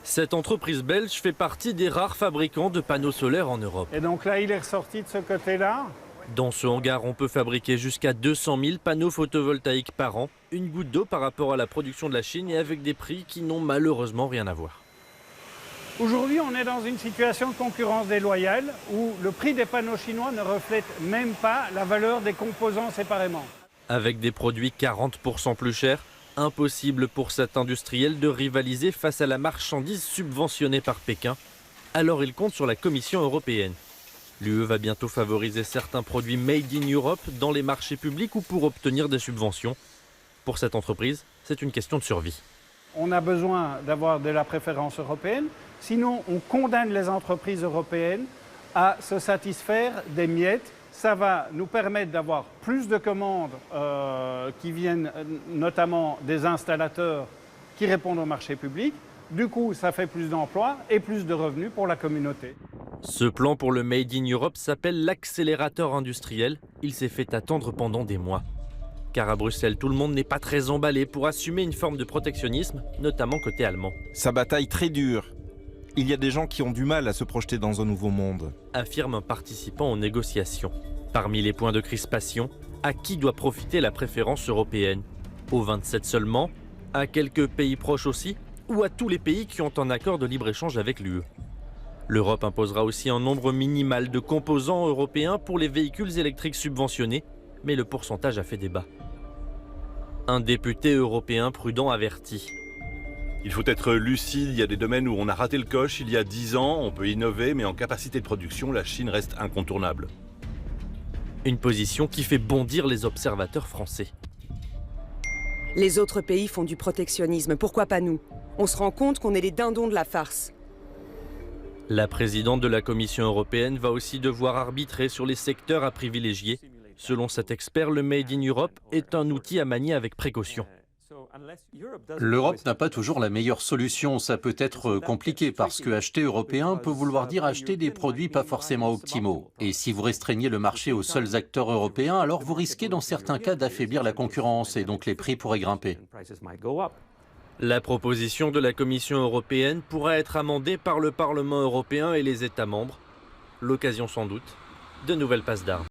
Cette entreprise belge fait partie des rares fabricants de panneaux solaires en Europe. Et donc là, il est ressorti de ce côté-là. Dans ce hangar, on peut fabriquer jusqu'à 200 000 panneaux photovoltaïques par an, une goutte d'eau par rapport à la production de la Chine et avec des prix qui n'ont malheureusement rien à voir. Aujourd'hui, on est dans une situation de concurrence déloyale où le prix des panneaux chinois ne reflète même pas la valeur des composants séparément. Avec des produits 40% plus chers, impossible pour cet industriel de rivaliser face à la marchandise subventionnée par Pékin. Alors il compte sur la Commission européenne. L'UE va bientôt favoriser certains produits made in Europe dans les marchés publics ou pour obtenir des subventions. Pour cette entreprise, c'est une question de survie. On a besoin d'avoir de la préférence européenne, sinon on condamne les entreprises européennes à se satisfaire des miettes. Ça va nous permettre d'avoir plus de commandes qui viennent notamment des installateurs qui répondent au marché public. Du coup, ça fait plus d'emplois et plus de revenus pour la communauté. Ce plan pour le Made in Europe s'appelle l'accélérateur industriel. Il s'est fait attendre pendant des mois. Car à Bruxelles, tout le monde n'est pas très emballé pour assumer une forme de protectionnisme, notamment côté allemand. Sa bataille très dure. Il y a des gens qui ont du mal à se projeter dans un nouveau monde. Affirme un participant aux négociations. Parmi les points de crispation, à qui doit profiter la préférence européenne? Aux 27 seulement? À quelques pays proches aussi? Ou à tous les pays qui ont un accord de libre-échange avec l'UE? L'Europe imposera aussi un nombre minimal de composants européens pour les véhicules électriques subventionnés, mais le pourcentage a fait débat. Un député européen prudent avertit. Il faut être lucide, il y a des domaines où on a raté le coche il y a 10 ans, on peut innover, mais en capacité de production, la Chine reste incontournable. Une position qui fait bondir les observateurs français. Les autres pays font du protectionnisme, pourquoi pas nous? On se rend compte qu'on est les dindons de la farce. La présidente de la Commission européenne va aussi devoir arbitrer sur les secteurs à privilégier. Selon cet expert, le Made in Europe est un outil à manier avec précaution. L'Europe n'a pas toujours la meilleure solution. Ça peut être compliqué parce que acheter européen peut vouloir dire acheter des produits pas forcément optimaux. Et si vous restreignez le marché aux seuls acteurs européens, alors vous risquez dans certains cas d'affaiblir la concurrence et donc les prix pourraient grimper. La proposition de la Commission européenne pourra être amendée par le Parlement européen et les États membres. L'occasion sans doute de nouvelles passes d'armes.